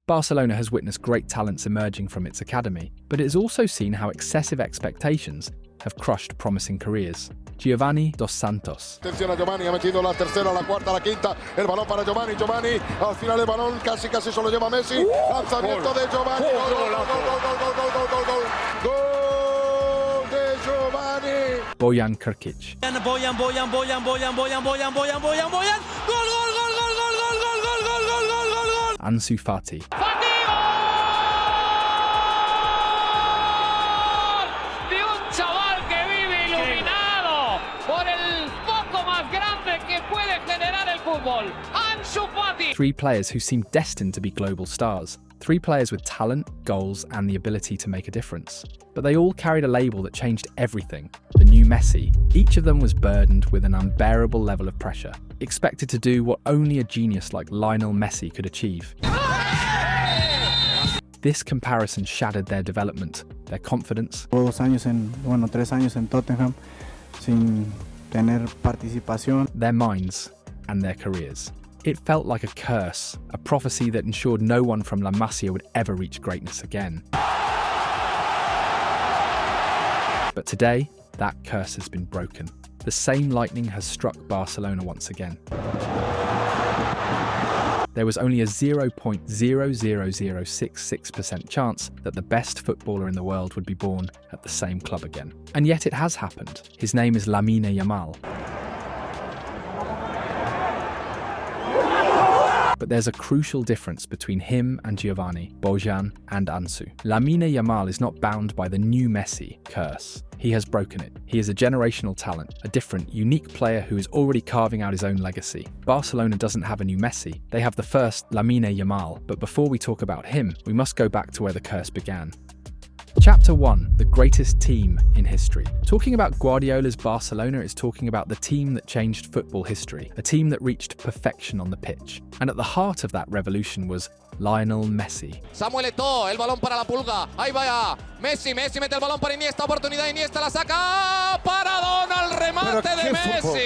Barcelona has witnessed great talents emerging from its academy, but it has also seen how excessive expectations have crushed promising careers. Giovanni dos Santos. Atención a Giovanni, ha metido la tercera, la cuarta, la quinta. El balón para Giovanni. Giovanni, al final el balón casi se lo lleva Messi. Lanzamiento de Giovanni. Gol de Giovanni. Bojan Krkić. Bojan. Gol. Ansu Fati. Three players who seem destined to be global stars. Three players with talent, goals, and the ability to make a difference. But they all carried a label that changed everything: the new Messi. Each of them was burdened with an unbearable level of pressure, expected to do what only a genius like Lionel Messi could achieve. This comparison shattered their development, their confidence. 3 años en Tottenham sin tener participación. Their minds and their careers. It felt like a curse, a prophecy that ensured no one from La Masia would ever reach greatness again. But today, that curse has been broken. The same lightning has struck Barcelona once again. There was only a 0.00066% chance that the best footballer in the world would be born at the same club again. And yet it has happened. His name is Lamine Yamal. But there's a crucial difference between him and Giovanni, Bojan and Ansu. Lamine Yamal is not bound by the new Messi curse. He has broken it. He is a generational talent, a different, unique player who is already carving out his own legacy. Barcelona doesn't have a new Messi. They have the first Lamine Yamal. But before we talk about him, we must go back to where the curse began. Chapter 1, the greatest team in history. Talking about Guardiola's Barcelona is talking about the team that changed football history, a team that reached perfection on the pitch. And at the heart of that revolution was Lionel Messi. Samuel Eto'o, el balón para la Pulga, ahí va Messi mete el balón para Iniesta, oportunidad, Iniesta la saca, Paradón al remate de Messi.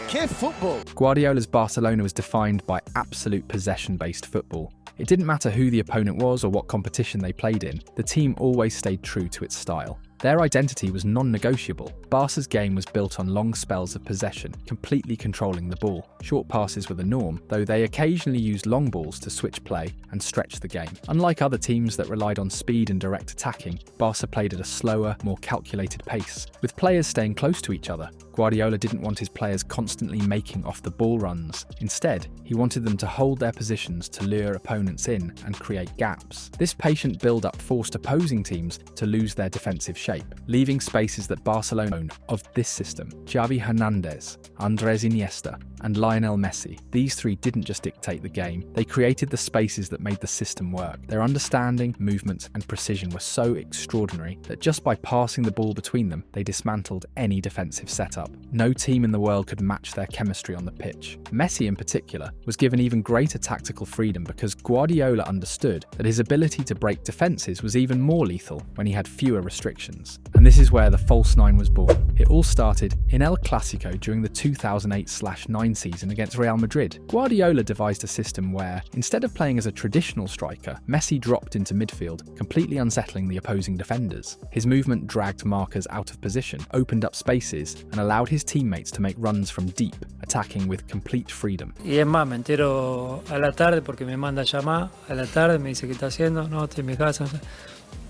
¡Qué fútbol! Guardiola's Barcelona was defined by absolute possession-based football. It didn't matter who the opponent was or what competition they played in, the team always stayed true to its style. Their identity was non-negotiable. Barca's game was built on long spells of possession, completely controlling the ball. Short passes were the norm, though they occasionally used long balls to switch play and stretch the game. Unlike other teams that relied on speed and direct attacking, Barca played at a slower, more calculated pace, with players staying close to each other. Guardiola didn't want his players constantly making off-the-ball runs. Instead, he wanted them to hold their positions to lure opponents in and create gaps. This patient build-up forced opposing teams to lose their defensive shape, leaving spaces that Barcelona owned of this system. Xavi Hernandez, Andres Iniesta, and Lionel Messi. These three didn't just dictate the game, they created the spaces that made the system work. Their understanding, movement, and precision were so extraordinary that just by passing the ball between them, they dismantled any defensive setup. No team in the world could match their chemistry on the pitch. Messi in particular was given even greater tactical freedom because Guardiola understood that his ability to break defences was even more lethal when he had fewer restrictions. And this is where the false nine was born. It all started in El Clasico during the 2008/9 season against Real Madrid. Guardiola devised a system where, instead of playing as a traditional striker, Messi dropped into midfield, completely unsettling the opposing defenders. His movement dragged markers out of position, opened up spaces, and allowed his teammates to make runs from deep, attacking with complete freedom. Y es más, me entero a la tarde porque me manda a llamar a la tarde, me dice qué está haciendo, no, estoy en mi casa.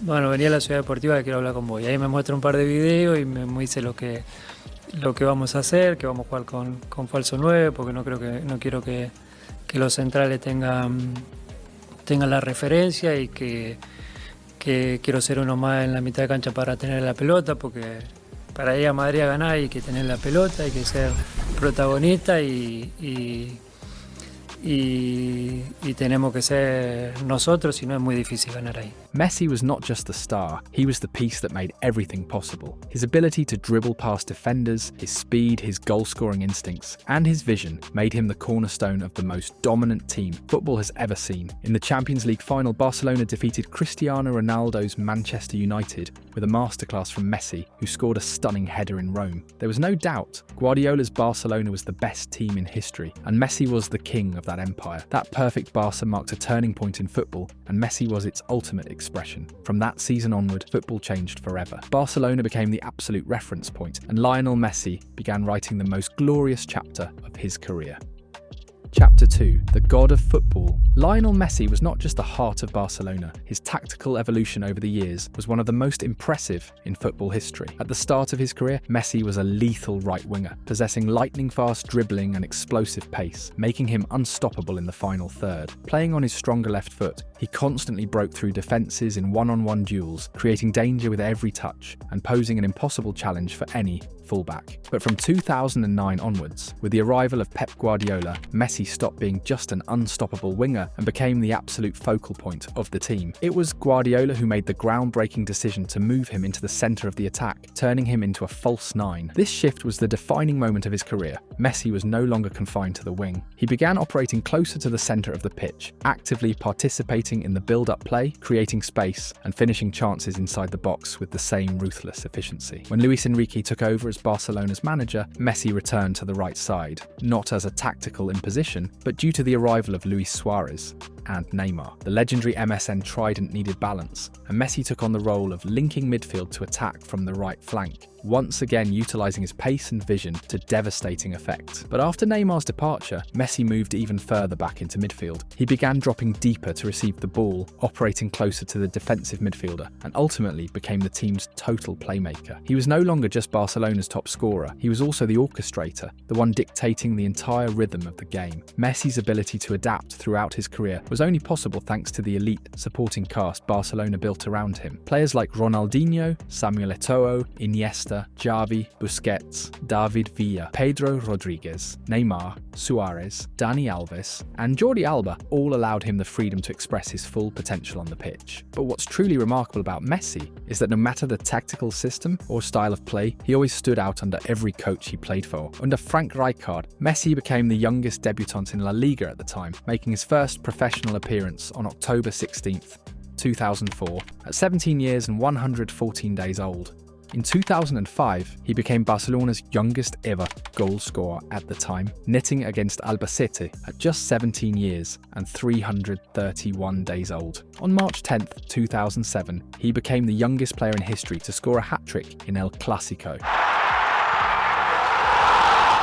Bueno, venía a la ciudad deportiva que quiero hablar con vos. Y ahí me muestra un par de videos y me dice lo que vamos a hacer, que vamos a jugar con falso 9, porque no quiero que los centrales tengan la referencia y que quiero ser uno más en la mitad de cancha para tener la pelota, porque para ir a Madrid a ganar hay que tener la pelota, hay que ser protagonista y tenemos que ser nosotros, si no es muy difícil ganar ahí. Messi was not just the star, he was the piece that made everything possible. His ability to dribble past defenders, his speed, his goal-scoring instincts, and his vision made him the cornerstone of the most dominant team football has ever seen. In the Champions League final, Barcelona defeated Cristiano Ronaldo's Manchester United with a masterclass from Messi, who scored a stunning header in Rome. There was no doubt Guardiola's Barcelona was the best team in history, and Messi was the king of that empire. That perfect Barca marked a turning point in football, and Messi was its ultimate expression. From that season onward, football changed forever. Barcelona became the absolute reference point, and Lionel Messi began writing the most glorious chapter of his career. Chapter 2. The God of Football. Lionel Messi was not just the heart of Barcelona. His tactical evolution over the years was one of the most impressive in football history. At the start of his career, Messi was a lethal right winger, possessing lightning-fast dribbling and explosive pace, making him unstoppable in the final third. Playing on his stronger left foot, he constantly broke through defences in one-on-one duels, creating danger with every touch and posing an impossible challenge for any fullback. But from 2009 onwards, with the arrival of Pep Guardiola, Messi stopped being just an unstoppable winger and became the absolute focal point of the team. It was Guardiola who made the groundbreaking decision to move him into the centre of the attack, turning him into a false nine. This shift was the defining moment of his career. Messi was no longer confined to the wing. He began operating closer to the centre of the pitch, actively participating in the build-up play, creating space, and finishing chances inside the box with the same ruthless efficiency. When Luis Enrique took over as Barcelona's manager, Messi returned to the right side, not as a tactical imposition, but due to the arrival of Luis Suarez and Neymar. The legendary MSN trident needed balance, and Messi took on the role of linking midfield to attack from the right flank, once again utilising his pace and vision to devastating effect. But after Neymar's departure, Messi moved even further back into midfield. He began dropping deeper to receive the ball, operating closer to the defensive midfielder, and ultimately became the team's total playmaker. He was no longer just Barcelona's top scorer, he was also the orchestrator, the one dictating the entire rhythm of the game. Messi's ability to adapt throughout his career was only possible thanks to the elite supporting cast Barcelona built around him. Players like Ronaldinho, Samuel Eto'o, Iniesta, Xavi, Busquets, David Villa, Pedro Rodriguez, Neymar, Suarez, Dani Alves, and Jordi Alba all allowed him the freedom to express his full potential on the pitch. But what's truly remarkable about Messi is that no matter the tactical system or style of play, he always stood out under every coach he played for. Under Frank Rijkaard, Messi became the youngest debutant in La Liga at the time, making his first professional appearance on October 16th, 2004, at 17 years and 114 days old. In 2005, he became Barcelona's youngest ever goal scorer at the time, netting against Albacete at just 17 years and 331 days old. On March 10, 2007, he became the youngest player in history to score a hat-trick in El Clásico,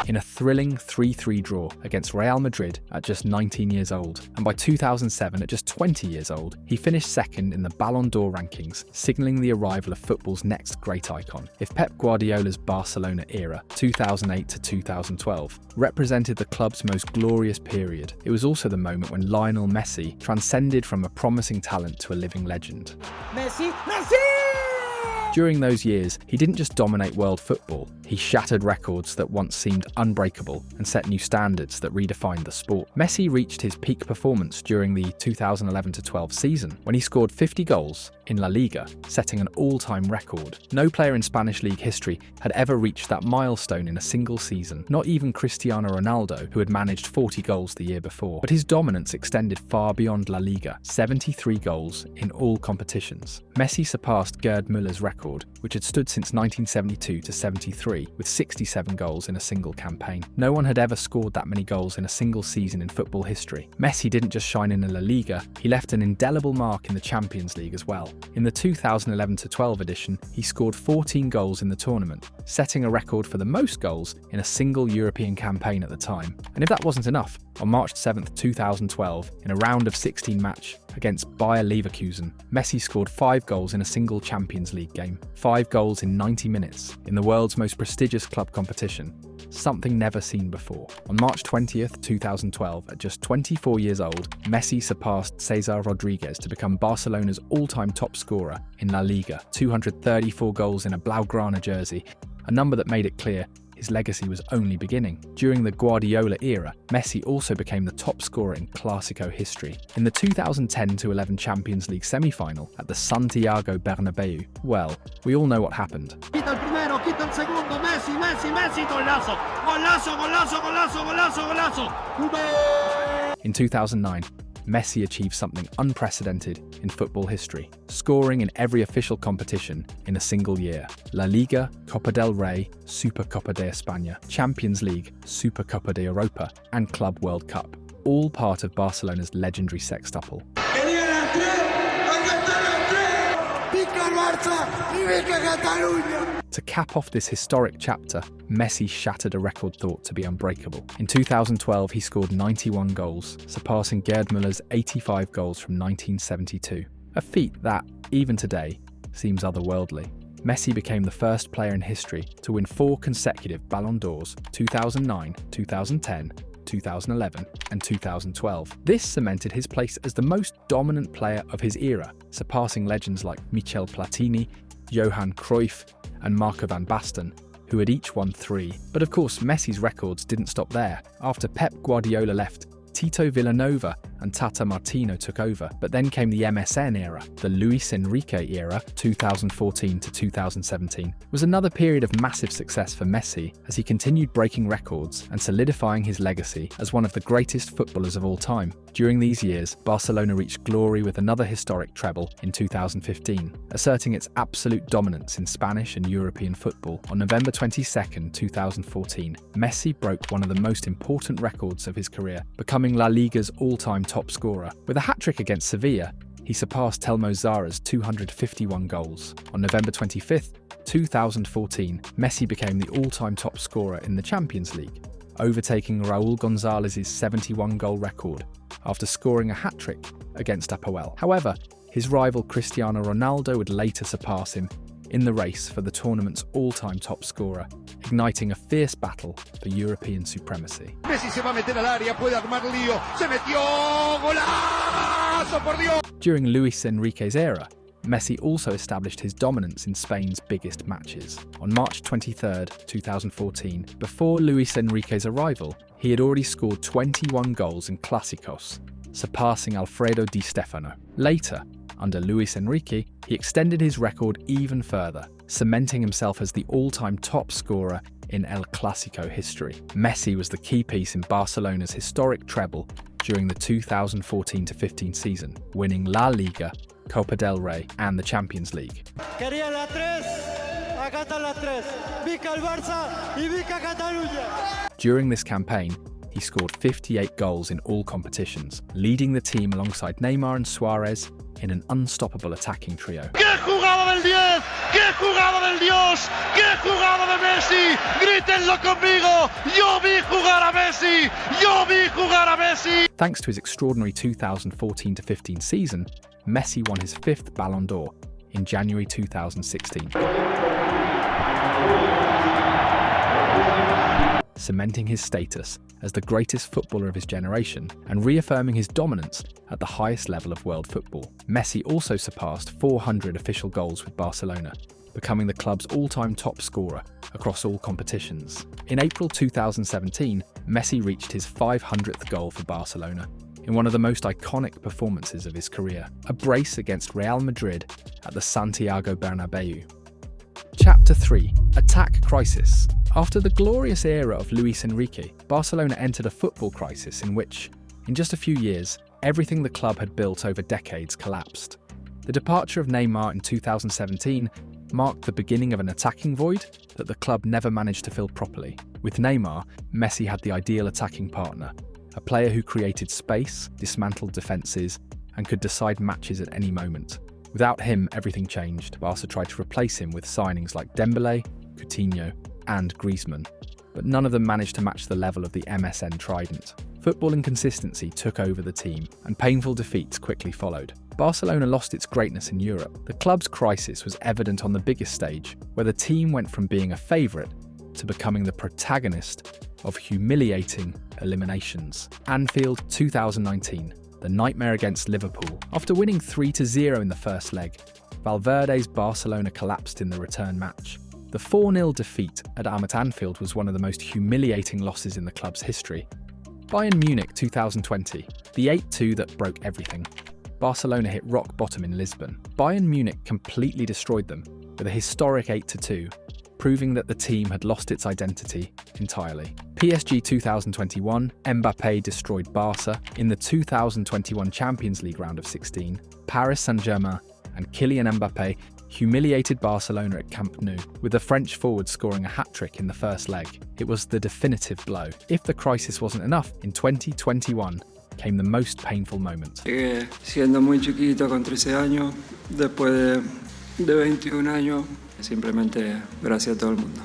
in a thrilling 3-3 draw against Real Madrid at just 19 years old. And by 2007, at just 20 years old, he finished second in the Ballon d'Or rankings, signalling the arrival of football's next great icon. If Pep Guardiola's Barcelona era, 2008 to 2012, represented the club's most glorious period, it was also the moment when Lionel Messi transcended from a promising talent to a living legend. Messi! During those years, he didn't just dominate world football, he shattered records that once seemed unbreakable and set new standards that redefined the sport. Messi reached his peak performance during the 2011-12 season, when he scored 50 goals in La Liga, setting an all-time record. No player in Spanish league history had ever reached that milestone in a single season, not even Cristiano Ronaldo, who had managed 40 goals the year before. But his dominance extended far beyond La Liga, 73 goals in all competitions. Messi surpassed Gerd Müller's record, which had stood since 1972-73, with 67 goals in a single campaign. No one had ever scored that many goals in a single season in football history. Messi didn't just shine in La Liga, he left an indelible mark in the Champions League as well. In the 2011-12 edition, he scored 14 goals in the tournament, setting a record for the most goals in a single European campaign at the time. And if that wasn't enough, on March 7, 2012, in a round of 16 match against Bayer Leverkusen, Messi scored 5 goals in a single Champions League game, 5 goals in 90 minutes, in the world's most prestigious club competition, something never seen before. On March 20th, 2012, at just 24 years old, Messi surpassed Cesar Rodriguez to become Barcelona's all-time top scorer in La Liga, 234 goals in a Blaugrana jersey, a number that made it clear his legacy was only beginning. During the Guardiola era, Messi also became the top scorer in Clásico history. In the 2010-11 Champions League semi-final at the Santiago Bernabéu, well, we all know what happened. Quita el primero, quita el segundo, Messi, golazo, golazo, golazo, golazo, golazo, golazo. In 2009, Messi achieved something unprecedented in football history, scoring in every official competition in a single year. La Liga, Copa del Rey, Supercopa de España, Champions League, Supercopa de Europa, and Club World Cup. all part of Barcelona's legendary sextuple. To cap off this historic chapter, Messi shattered a record thought to be unbreakable. In 2012, he scored 91 goals, surpassing Gerd Muller's 85 goals from 1972. A feat that, even today, seems otherworldly. Messi became the first player in history to win 4 consecutive Ballon d'Ors: 2009, 2010, 2011 and 2012. This cemented his place as the most dominant player of his era, surpassing legends like Michel Platini, Johan Cruyff and Marco van Basten, who had each won 3. But of course, Messi's records didn't stop there. After Pep Guardiola left, Tito Villanova and Tata Martino took over, but then came the MSN era. The Luis Enrique era, 2014 to 2017, was another period of massive success for Messi as he continued breaking records and solidifying his legacy as one of the greatest footballers of all time. During these years, Barcelona reached glory with another historic treble in 2015, asserting its absolute dominance in Spanish and European football. On November 22, 2014, Messi broke one of the most important records of his career, becoming La Liga's all-time top scorer. With a hat-trick against Sevilla, he surpassed Telmo Zarra's 251 goals. On November 25, 2014, Messi became the all-time top scorer in the Champions League, overtaking Raúl González's 71-goal record after scoring a hat-trick against Apoel. However, his rival Cristiano Ronaldo would later surpass him in the race for the tournament's all-time top scorer, igniting a fierce battle for European supremacy. Messi se va a meter al área, puede armar lío, se metió, golazo, por Dios! During Luis Enrique's era, Messi also established his dominance in Spain's biggest matches. On March 23, 2014, before Luis Enrique's arrival, he had already scored 21 goals in Clásicos, surpassing Alfredo Di Stefano. Later, under Luis Enrique, he extended his record even further, cementing himself as the all-time top scorer in El Clásico history. Messi was the key piece in Barcelona's historic treble during the 2014-15 season, winning La Liga, Copa del Rey and the Champions League. Quería la 3, acá está la 3. Vica el Barça y Vica Catalunya. During this campaign, he scored 58 goals in all competitions, leading the team alongside Neymar and Suarez in an unstoppable attacking trio. ¡Qué jugada del 10! ¡Qué jugada del Dios! ¡Qué jugada de Messi! ¡Grítenlo conmigo! ¡Yo vi jugar a Messi! ¡Yo vi jugar a Messi! Thanks to his extraordinary 2014-15 season, Messi won his 5th Ballon d'Or in January 2016. Cementing his status as the greatest footballer of his generation and reaffirming his dominance at the highest level of world football. Messi also surpassed 400 official goals with Barcelona, becoming the club's all-time top scorer across all competitions. In April 2017, Messi reached his 500th goal for Barcelona in one of the most iconic performances of his career, a brace against Real Madrid at the Santiago Bernabeu. Chapter 3: Attack Crisis. After the glorious era of Luis Enrique, Barcelona entered a football crisis in which, in just a few years, everything the club had built over decades collapsed. The departure of Neymar in 2017 marked the beginning of an attacking void that the club never managed to fill properly. With Neymar, Messi had the ideal attacking partner, a player who created space, dismantled defences, and could decide matches at any moment. Without him, everything changed. Barca tried to replace him with signings like Dembélé, Coutinho, and Griezmann, but none of them managed to match the level of the MSN trident. Football inconsistency took over the team, and painful defeats quickly followed. Barcelona lost its greatness in Europe. The club's crisis was evident on the biggest stage, where the team went from being a favourite to becoming the protagonist of humiliating eliminations. Anfield 2019, the nightmare against Liverpool. After winning 3-0 in the first leg, Valverde's Barcelona collapsed in the return match. The 4-0 defeat at Anfield was one of the most humiliating losses in the club's history. Bayern Munich 2020, the 8-2 that broke everything. Barcelona hit rock bottom in Lisbon. Bayern Munich completely destroyed them with a historic 8-2, proving that the team had lost its identity entirely. PSG 2021, Mbappé destroyed Barca. In the 2021 Champions League round of 16, Paris Saint-Germain and Kylian Mbappé humiliated Barcelona at Camp Nou, with the French forward scoring a hat-trick in the first leg. It was the definitive blow. If the crisis wasn't enough, in 2021, came the most painful moment. Llegué siendo muy chiquito, con 13 años, después de 21 años, simplemente gracias a todo el mundo.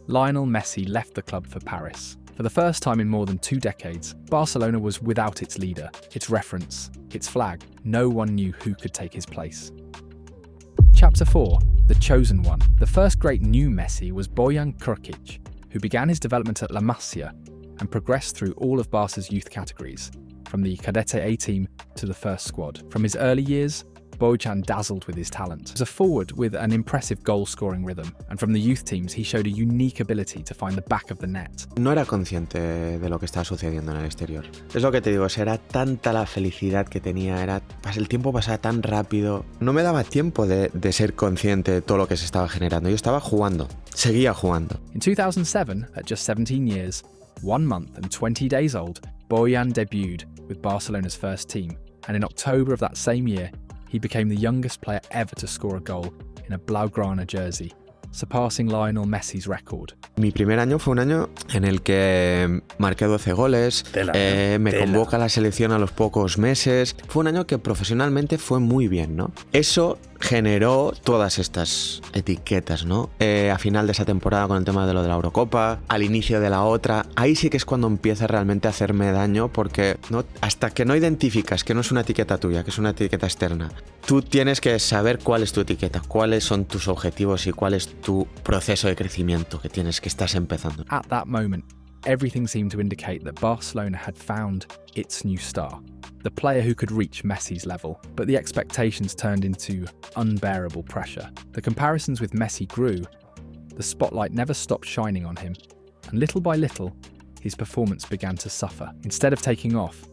Lionel Messi left the club for Paris. For the first time in more than 2 decades, Barcelona was without its leader, its reference, its flag. No one knew who could take his place. Chapter 4, The Chosen One. The first great new Messi was Bojan Krkić, who began his development at La Masia and progressed through all of Barca's youth categories, from the Cadete A team to the first squad. From his early years, Bojan dazzled with his talent. As a forward with an impressive goal-scoring rhythm, and from the youth teams he showed a unique ability to find the back of the net. No era consciente de lo que estaba sucediendo en el exterior. Es lo que te digo, era tanta la felicidad que tenía, el tiempo pasaba tan rápido. No me daba tiempo de ser consciente de todo lo que se estaba generando. Yo estaba jugando, seguía jugando. In 2007, at just 17 years, 1 month and 20 days old, Bojan debuted with Barcelona's first team, and in October of that same year, he became the youngest player ever to score a goal in a Blaugrana jersey, surpassing Lionel Messi's record. Mi primer año fue un año en el que marqué 12 goles, me convoca a la selección a los pocos meses. Fue un año que profesionalmente fue muy bien, ¿no? Eso generó todas estas etiquetas, ¿no? A final de esa temporada con el tema de lo de la Eurocopa, al inicio de la otra, ahí sí que es cuando empieza realmente a hacerme daño, porque ¿no? Hasta que no identificas que no es una etiqueta tuya, que es una etiqueta externa, tú tienes que saber cuál es tu etiqueta, cuáles son tus objetivos y cuál es tu proceso de crecimiento que estás empezando. At that moment, everything seemed to indicate that Barcelona had found its new star, the player who could reach Messi's level, but the expectations turned into unbearable pressure. The comparisons with Messi grew, the spotlight never stopped shining on him, and little by little, his performance began to suffer. Instead of taking off,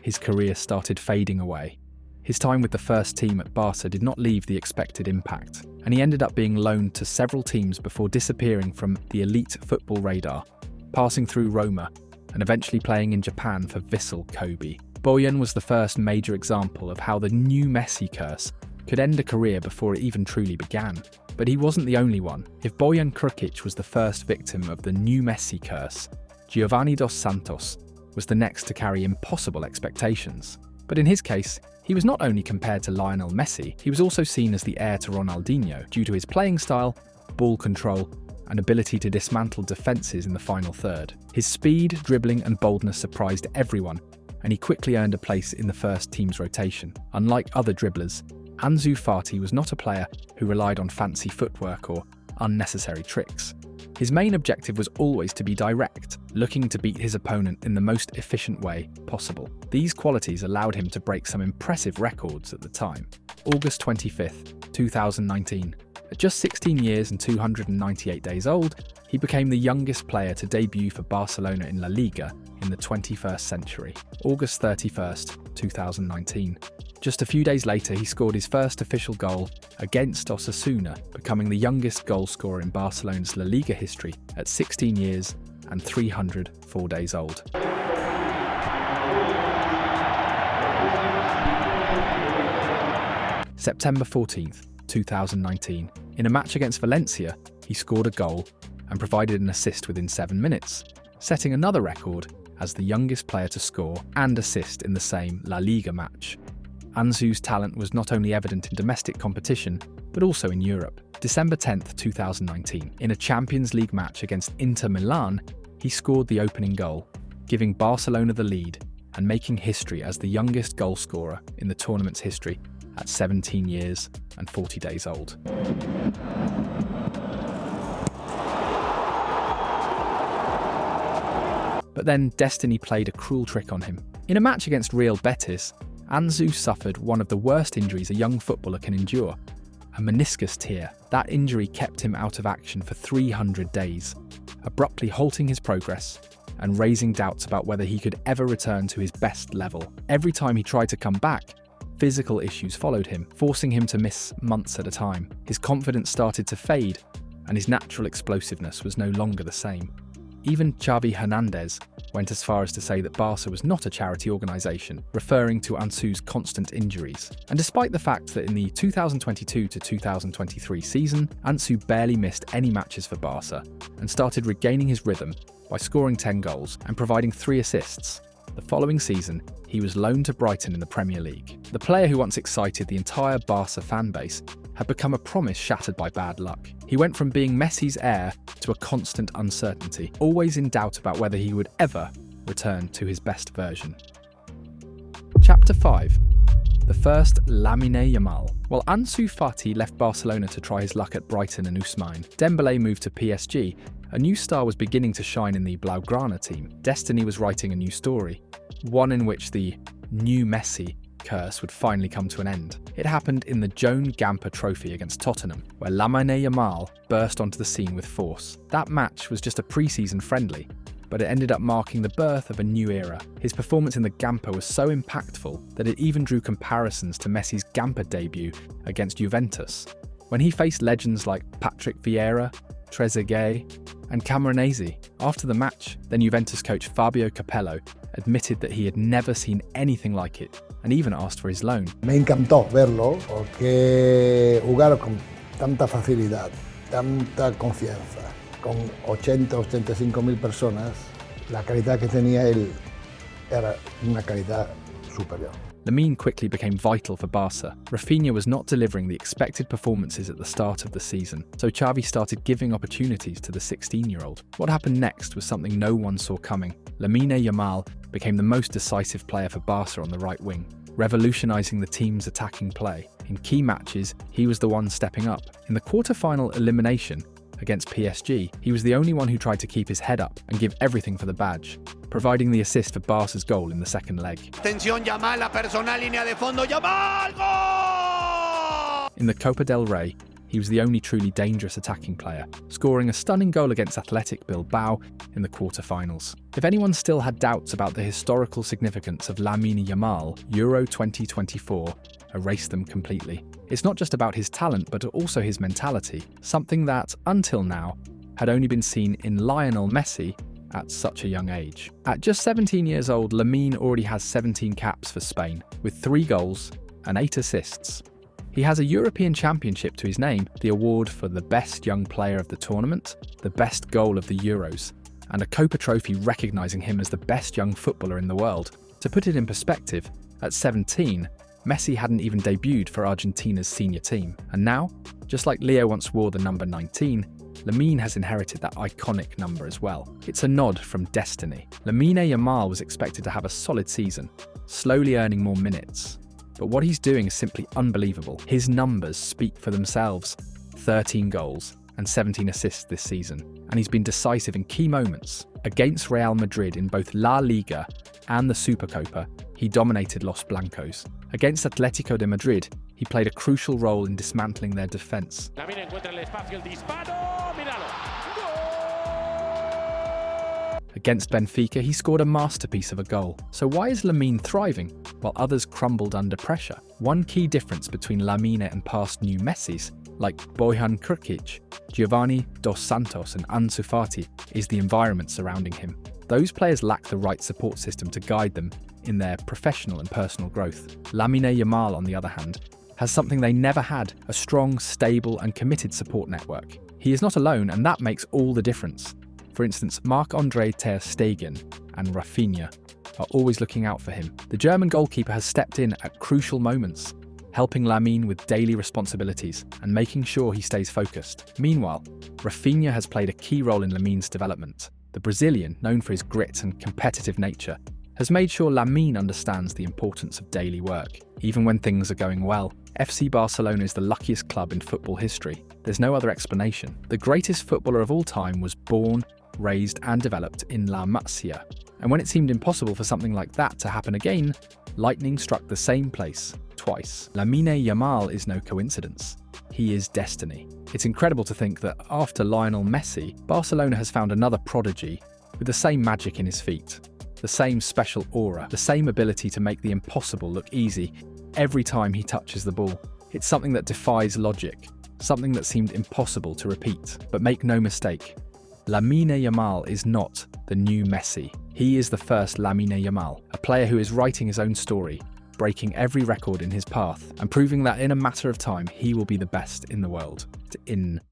his career started fading away. His time with the first team at Barca did not leave the expected impact, and he ended up being loaned to several teams before disappearing from the elite football radar, passing through Roma, and eventually playing in Japan for Vissel Kobe. Bojan was the first major example of how the new Messi curse could end a career before it even truly began. But he wasn't the only one. If Bojan Krkić was the first victim of the new Messi curse, Giovanni dos Santos was the next to carry impossible expectations. But in his case, he was not only compared to Lionel Messi, he was also seen as the heir to Ronaldinho due to his playing style, ball control, and ability to dismantle defences in the final third. His speed, dribbling and boldness surprised everyone, and he quickly earned a place in the first team's rotation. Unlike other dribblers, Ansu Fati was not a player who relied on fancy footwork or unnecessary tricks. His main objective was always to be direct, looking to beat his opponent in the most efficient way possible. These qualities allowed him to break some impressive records at the time. August 25th, 2019. At just 16 years and 298 days old, he became the youngest player to debut for Barcelona in La Liga in the 21st century. August 31st, 2019. Just a few days later, he scored his first official goal against Osasuna, becoming the youngest goal scorer in Barcelona's La Liga history at 16 years and 304 days old. September 14th, 2019. In a match against Valencia, he scored a goal and provided an assist within 7 minutes, setting another record as the youngest player to score and assist in the same La Liga match. Ansu's talent was not only evident in domestic competition, but also in Europe. December 10th, 2019. In a Champions League match against Inter Milan, he scored the opening goal, giving Barcelona the lead and making history as the youngest goal scorer in the tournament's history at 17 years and 40 days old. But then destiny played a cruel trick on him. In a match against Real Betis, Ansu suffered one of the worst injuries a young footballer can endure, a meniscus tear. That injury kept him out of action for 300 days, abruptly halting his progress and raising doubts about whether he could ever return to his best level. Every time he tried to come back, physical issues followed him, forcing him to miss months at a time. His confidence started to fade, and his natural explosiveness was no longer the same. Even Xavi Hernandez went as far as to say that Barca was not a charity organisation, referring to Ansu's constant injuries. And despite the fact that in the 2022 to 2023 season, Ansu barely missed any matches for Barca and started regaining his rhythm by scoring 10 goals and providing 3 assists, the following season he was loaned to Brighton in the Premier League. The player who once excited the entire Barca fan base had become a promise shattered by bad luck. He went from being Messi's heir to a constant uncertainty, always in doubt about whether he would ever return to his best version. Chapter 5. The first Lamine Yamal. While Ansu Fati left Barcelona to try his luck at Brighton and Ousmane, Dembélé moved to PSG, a new star was beginning to shine in the Blaugrana team. Destiny was writing a new story, one in which the new Messi curse would finally come to an end. It happened in the Joan Gamper Trophy against Tottenham, where Lamine Yamal burst onto the scene with force. That match was just a pre-season friendly, but it ended up marking the birth of a new era. His performance in the Gamper was so impactful that it even drew comparisons to Messi's Gamper debut against Juventus, when he faced legends like Patrick Vieira, Trezeguet, and Camoranesi. After the match, then Juventus coach Fabio Capello admitted that he had never seen anything like it, and even asked for his loan. Me encantó verlo porque jugar con tanta facilidad, tanta confianza, con 80-85 mil personas, la calidad que tenía él era una calidad superior. Lamine quickly became vital for Barca. Rafinha was not delivering the expected performances at the start of the season, so Xavi started giving opportunities to the 16-year-old. What happened next was something no one saw coming. Lamine Yamal became the most decisive player for Barca on the right wing, revolutionising the team's attacking play. In key matches, he was the one stepping up. In the quarter-final elimination against PSG, he was the only one who tried to keep his head up and give everything for the badge, providing the assist for Barca's goal in the second leg. Atención, Yamal, la persona, línea de fondo, Yamal, gol! In the Copa del Rey, he was the only truly dangerous attacking player, scoring a stunning goal against Athletic Bilbao in the quarter-finals. If anyone still had doubts about the historical significance of Lamine Yamal, Euro 2024 erased them completely. It's not just about his talent, but also his mentality, something that, until now, had only been seen in Lionel Messi at such a young age. At just 17 years old, Lamine already has 17 caps for Spain, with 3 goals and 8 assists. He has a European Championship to his name, the award for the best young player of the tournament, the best goal of the Euros, and a Copa trophy recognising him as the best young footballer in the world. To put it in perspective, at 17, Messi hadn't even debuted for Argentina's senior team. And now, just like Leo once wore the number 19, Lamine has inherited that iconic number as well. It's a nod from destiny. Lamine Yamal was expected to have a solid season, slowly earning more minutes. But what he's doing is simply unbelievable. His numbers speak for themselves. 13 goals and 17 assists this season. And he's been decisive in key moments. Against Real Madrid in both La Liga and the Supercopa, he dominated Los Blancos. Against Atletico de Madrid, he played a crucial role in dismantling their defence. Against Benfica, he scored a masterpiece of a goal. So why is Lamine thriving, while others crumbled under pressure? One key difference between Lamine and past new Messis, like Bojan Krkic, Giovanni Dos Santos and Ansu Fati, is the environment surrounding him. Those players lack the right support system to guide them in their professional and personal growth. Lamine Yamal, on the other hand, has something they never had, a strong, stable and committed support network. He is not alone, and that makes all the difference. For instance, Marc-Andre ter Stegen and Rafinha are always looking out for him. The German goalkeeper has stepped in at crucial moments, helping Lamine with daily responsibilities and making sure he stays focused. Meanwhile, Rafinha has played a key role in Lamine's development. The Brazilian, known for his grit and competitive nature, has made sure Lamine understands the importance of daily work. Even when things are going well, FC Barcelona is the luckiest club in football history. There's no other explanation. The greatest footballer of all time was born, raised and developed in La Masia. And when it seemed impossible for something like that to happen again, lightning struck the same place, twice. Lamine Yamal is no coincidence. He is destiny. It's incredible to think that after Lionel Messi, Barcelona has found another prodigy with the same magic in his feet, the same special aura, the same ability to make the impossible look easy every time he touches the ball. It's something that defies logic, something that seemed impossible to repeat. But make no mistake, Lamine Yamal is not the new Messi. He is the first Lamine Yamal, a player who is writing his own story, breaking every record in his path, and proving that in a matter of time he will be the best in the world.